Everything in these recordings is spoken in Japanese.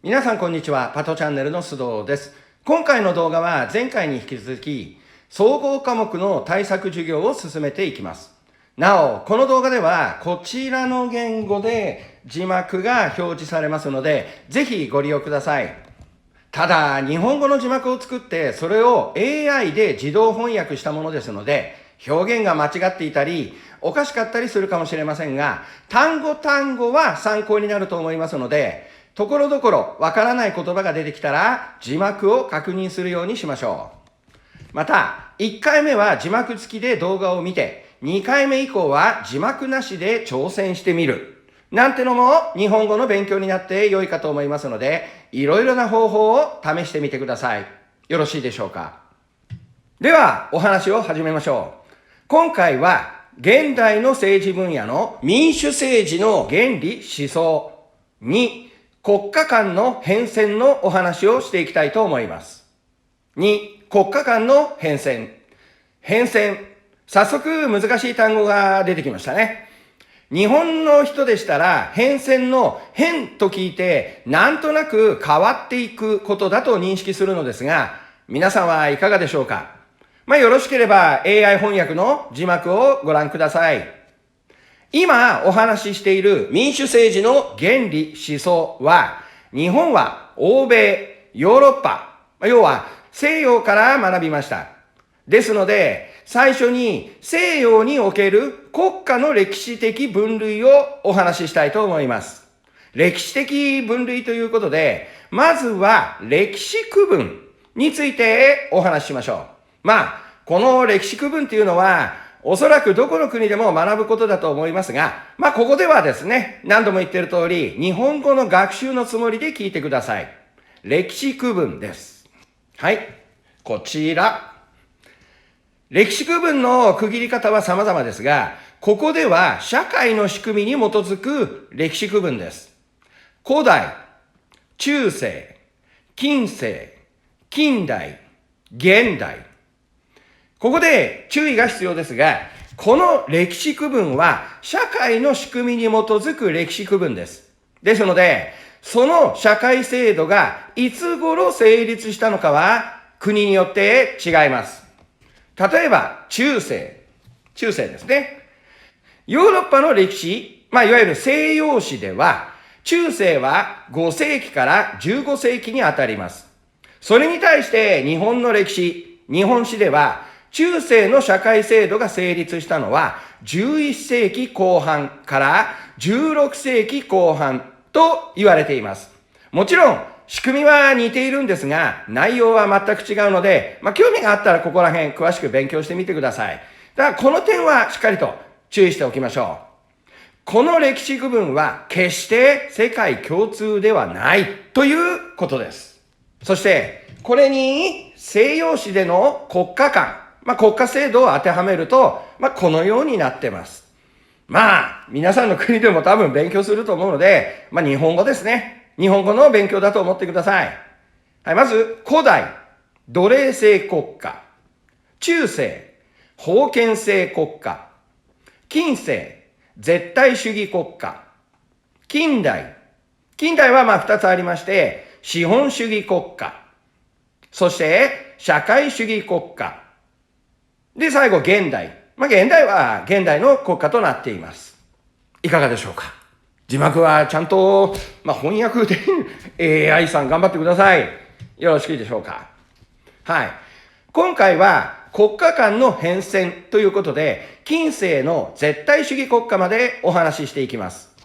皆さんこんにちは。パトチャンネルの須藤です。今回の動画は前回に引き続き、総合科目の対策授業を進めていきます。なお、この動画ではこちらの言語で字幕が表示されますので、ぜひご利用ください。ただ、日本語の字幕を作って、それを AI で自動翻訳したものですので、表現が間違っていたり、おかしかったりするかもしれませんが、単語単語は参考になると思いますので、ところどころわからない言葉が出てきたら、字幕を確認するようにしましょう。また、1回目は字幕付きで動画を見て、2回目以降は字幕なしで挑戦してみる。なんてのも日本語の勉強になって良いかと思いますので、いろいろな方法を試してみてください。よろしいでしょうか。では、お話を始めましょう。今回は、現代の政治分野の民主政治の原理思想に、国家間の変遷のお話をしていきたいと思います。2、国家間の変遷。変遷。早速難しい単語が出てきましたね。日本の人でしたら変遷の変と聞いてなんとなく変わっていくことだと認識するのですが、皆さんはいかがでしょうか。よろしければ AI 翻訳の字幕をご覧ください。今お話ししている民主政治の原理思想は、日本は欧米、ヨーロッパ、要は西洋から学びました。ですので、最初に西洋における国家の歴史的分類をお話ししたいと思います。歴史的分類ということで、まずは歴史区分についてお話ししましょう。この歴史区分というのは、おそらくどこの国でも学ぶことだと思いますが、ここではですね、何度も言っている通り、日本語の学習のつもりで聞いてください。歴史区分です。はい、こちら。歴史区分の区切り方は様々ですが、ここでは社会の仕組みに基づく歴史区分です。古代、中世、近世、近代、現代。ここで注意が必要ですが、この歴史区分は社会の仕組みに基づく歴史区分です。ですので、その社会制度がいつ頃成立したのかは国によって違います。例えば、中世ですね。ヨーロッパの歴史、いわゆる西洋史では、中世は5世紀から15世紀にあたります。それに対して日本の歴史、日本史では、中世の社会制度が成立したのは11世紀後半から16世紀後半と言われています。もちろん仕組みは似ているんですが、内容は全く違うので、興味があったらここら辺詳しく勉強してみてください。だからこの点はしっかりと注意しておきましょう。この歴史区分は決して世界共通ではないということです。そしてこれに西洋史での国家間、国家制度を当てはめると、このようになってます。皆さんの国でも多分勉強すると思うので、日本語ですね。日本語の勉強だと思ってください。はい、まず、古代、奴隷制国家。中世、封建制国家。近世、絶対主義国家。近代は2つありまして、資本主義国家。そして、社会主義国家。で、最後、現代。現代は現代の国家となっています。いかがでしょうか。字幕はちゃんと、翻訳でAI さん頑張ってください。よろしいでしょうか。はい。今回は国家間の変遷ということで、近世の絶対主義国家までお話ししていきます。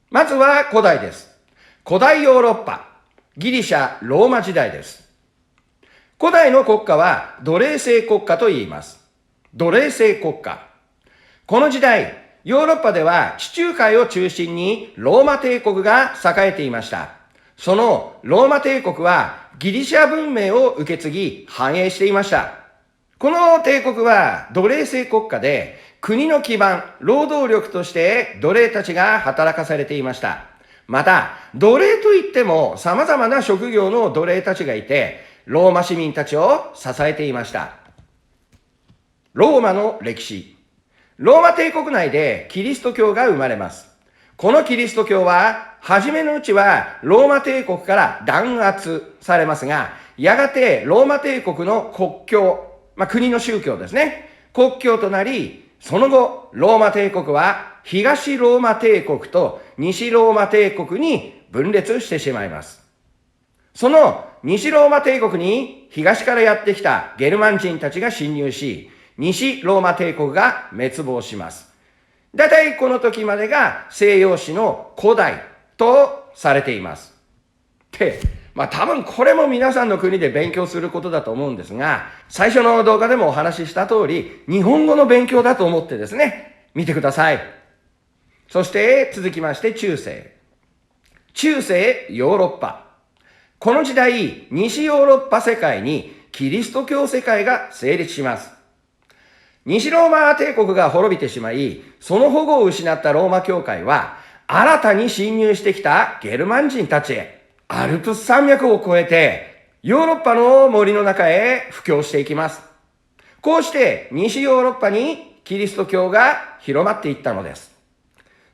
まずは古代です。古代ヨーロッパ、ギリシャ、ローマ時代です。古代の国家は奴隷制国家と言います。奴隷制国家。この時代、ヨーロッパでは地中海を中心にローマ帝国が栄えていました。そのローマ帝国はギリシャ文明を受け継ぎ繁栄していました。この帝国は奴隷制国家で国の基盤、労働力として奴隷たちが働かされていました。また、奴隷といっても様々な職業の奴隷たちがいて、ローマ市民たちを支えていました。ローマの歴史。ローマ帝国内でキリスト教が生まれます。このキリスト教は、初めのうちはローマ帝国から弾圧されますが、やがてローマ帝国の国教、国の宗教ですね。国教となり、その後、ローマ帝国は東ローマ帝国と西ローマ帝国に分裂してしまいます。その西ローマ帝国に東からやってきたゲルマン人たちが侵入し、西ローマ帝国が滅亡します。だいたいこの時までが西洋史の古代とされています。で、多分これも皆さんの国で勉強することだと思うんですが、最初の動画でもお話しした通り、日本語の勉強だと思ってですね、見てください。そして続きまして中世。中世ヨーロッパ。この時代、西ヨーロッパ世界にキリスト教世界が成立します。西ローマ帝国が滅びてしまい、その保護を失ったローマ教会は、新たに侵入してきたゲルマン人たちへ、アルプス山脈を越えて、ヨーロッパの森の中へ布教していきます。こうして西ヨーロッパにキリスト教が広まっていったのです。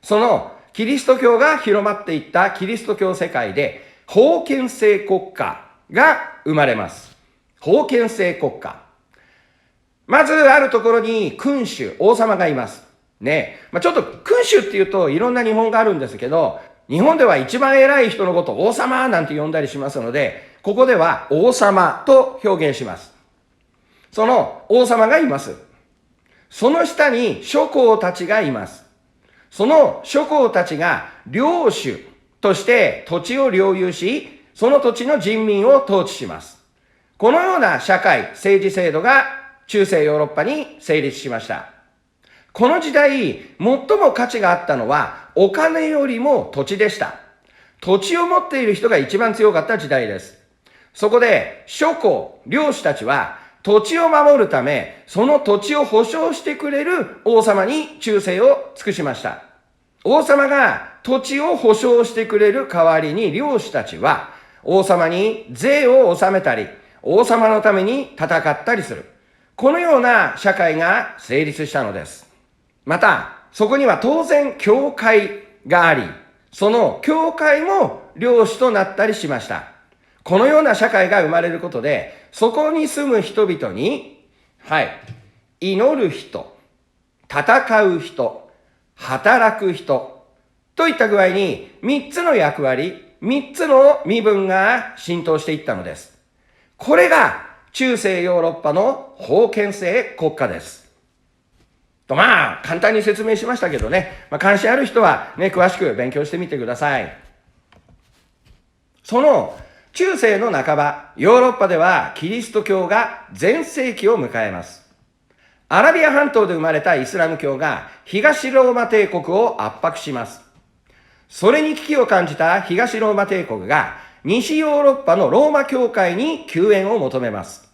そのキリスト教が広まっていったキリスト教世界で、封建制国家が生まれます。封建制国家。まずあるところに君主、王様がいます。ね。ちょっと君主っていうといろんな日本があるんですけど、日本では一番偉い人のことを王様なんて呼んだりしますので、ここでは王様と表現します。その王様がいます。その下に諸侯たちがいます。その諸侯たちが領主として土地を領有し、その土地の人民を統治します。このような社会、政治制度が中世ヨーロッパに成立しました。この時代、最も価値があったのはお金よりも土地でした。土地を持っている人が一番強かった時代です。そこで諸侯、領主たちは土地を守るため、その土地を保証してくれる王様に忠誠を尽くしました。王様が土地を保証してくれる代わりに領主たちは王様に税を納めたり、王様のために戦ったりする。このような社会が成立したのです。また、そこには当然教会があり、その教会も領主となったりしました。このような社会が生まれることで、そこに住む人々に、祈る人、戦う人、働く人、といった具合に3つの役割、3つの身分が浸透していったのです。これが中世ヨーロッパの封建制国家です。簡単に説明しましたけどね、関心ある人はね、詳しく勉強してみてください。その中世の半ば、ヨーロッパではキリスト教が全盛期を迎えます。アラビア半島で生まれたイスラム教が東ローマ帝国を圧迫します。それに危機を感じた東ローマ帝国が西ヨーロッパのローマ教会に救援を求めます。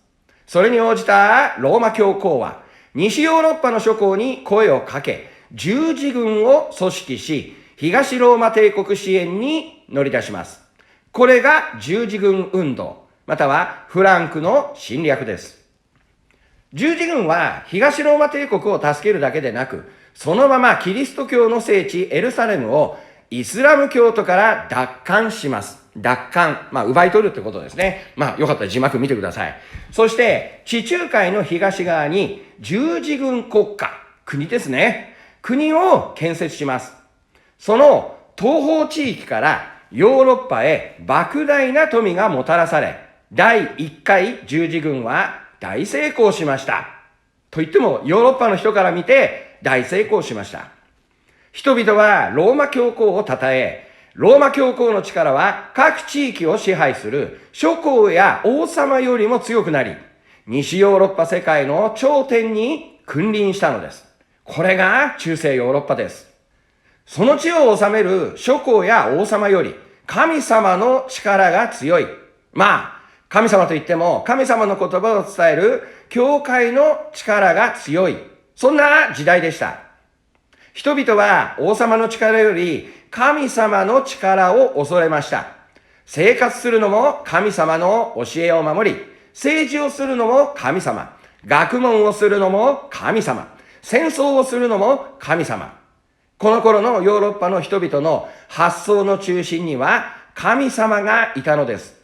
それに応じたローマ教皇は西ヨーロッパの諸侯に声をかけ、十字軍を組織し、東ローマ帝国支援に乗り出します。これが十字軍運動、またはフランクの侵略です。十字軍は東ローマ帝国を助けるだけでなく、そのままキリスト教の聖地エルサレムをイスラム教徒から奪還します。奪還。奪い取るってことですね。よかったら字幕見てください。そして、地中海の東側に十字軍国家、国ですね。国を建設します。その東方地域からヨーロッパへ莫大な富がもたらされ、第1回十字軍は大成功しました。と言っても、ヨーロッパの人から見て大成功しました。人々はローマ教皇を称え、ローマ教皇の力は各地域を支配する諸侯や王様よりも強くなり、西ヨーロッパ世界の頂点に君臨したのです。これが中世ヨーロッパです。その地を治める諸侯や王様より神様の力が強い。神様といっても神様の言葉を伝える教会の力が強い。そんな時代でした。人々は王様の力より神様の力を恐れました。生活するのも神様の教えを守り、政治をするのも神様、学問をするのも神様、戦争をするのも神様。この頃のヨーロッパの人々の発想の中心には神様がいたのです。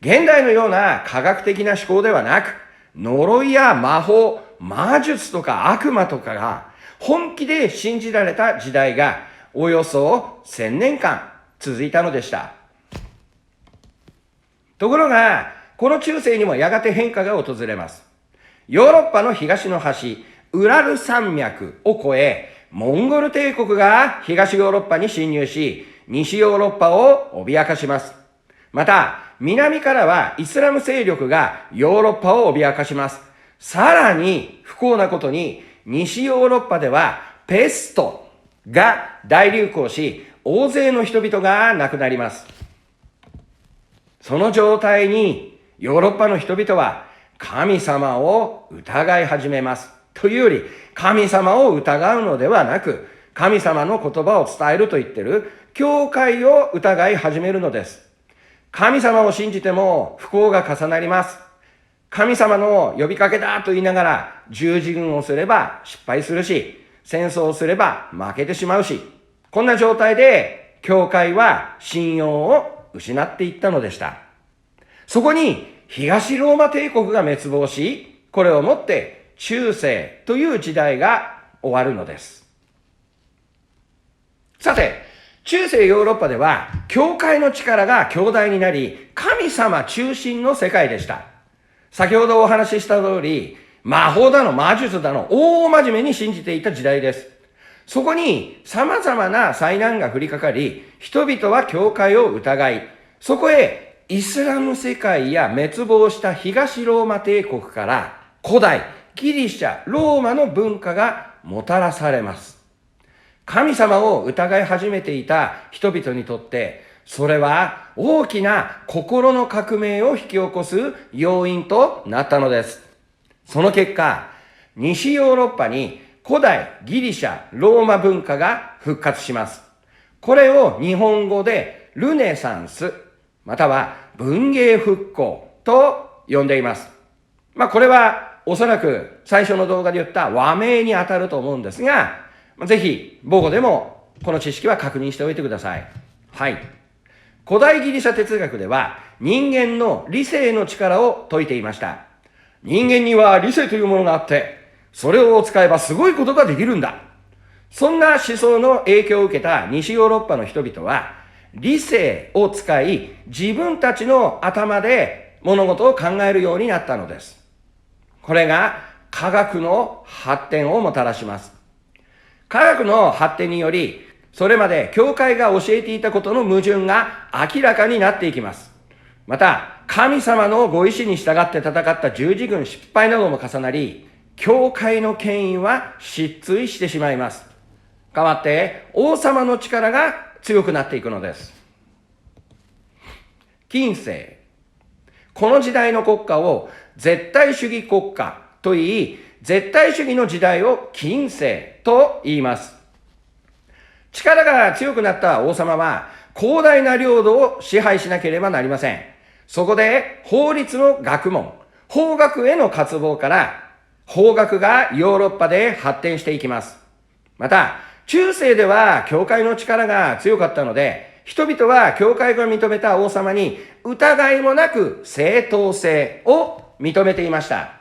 現代のような科学的な思考ではなく、呪いや魔法、魔術とか悪魔とかが本気で信じられた時代がおよそ1000年間続いたのでした。ところが、この中世にもやがて変化が訪れます。ヨーロッパの東の端、ウラル山脈を越え、モンゴル帝国が東ヨーロッパに侵入し、西ヨーロッパを脅かします。また、南からはイスラム勢力がヨーロッパを脅かします。さらに不幸なことに、西ヨーロッパではペストが大流行し、大勢の人々が亡くなります。その状態にヨーロッパの人々は神様を疑い始めます。というより、神様を疑うのではなく、神様の言葉を伝えると言ってる教会を疑い始めるのです。神様を信じても不幸が重なります。神様の呼びかけだと言いながら十字軍をすれば失敗するし、戦争をすれば負けてしまうし、こんな状態で教会は信用を失っていったのでした。そこに東ローマ帝国が滅亡し、これをもって中世という時代が終わるのです。さて、中世ヨーロッパでは教会の力が強大になり、神様中心の世界でした。先ほどお話しした通り、魔法だの魔術だの大真面目に信じていた時代です。そこに様々な災難が降りかかり、人々は教会を疑い、そこへイスラム世界や滅亡した東ローマ帝国から古代ギリシャ、ローマの文化がもたらされます。神様を疑い始めていた人々にとって、それは大きな心の革命を引き起こす要因となったのです。その結果、西ヨーロッパに古代ギリシャ、ローマ文化が復活します。これを日本語でルネサンス、または文芸復興と呼んでいます。これはおそらく最初の動画で言った和名に当たると思うんですが、ぜひ母語でもこの知識は確認しておいてください。はい。古代ギリシャ哲学では人間の理性の力を説いていました。人間には理性というものがあって、それを使えばすごいことができるんだ。そんな思想の影響を受けた西ヨーロッパの人々は、理性を使い、自分たちの頭で物事を考えるようになったのです。これが科学の発展をもたらします。科学の発展により、それまで教会が教えていたことの矛盾が明らかになっていきます。また、神様のご意志に従って戦った十字軍失敗なども重なり、教会の権威は失墜してしまいます。代わって王様の力が強くなっていくのです。近世。この時代の国家を絶対主義国家と言い、絶対主義の時代を近世と言います。力が強くなった王様は広大な領土を支配しなければなりません。そこで法律の学問、法学への渇望から法学がヨーロッパで発展していきます。また、中世では教会の力が強かったので、人々は教会が認めた王様に疑いもなく正当性を認めていました。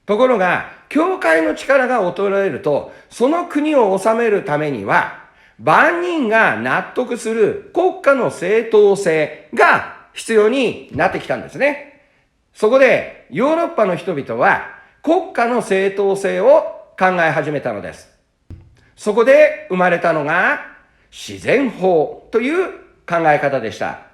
ところが、教会の力が衰えると、その国を治めるためには、万人が納得する国家の正当性が必要になってきたんですね。そこで、ヨーロッパの人々は国家の正当性を考え始めたのです。そこで生まれたのが自然法という考え方でした。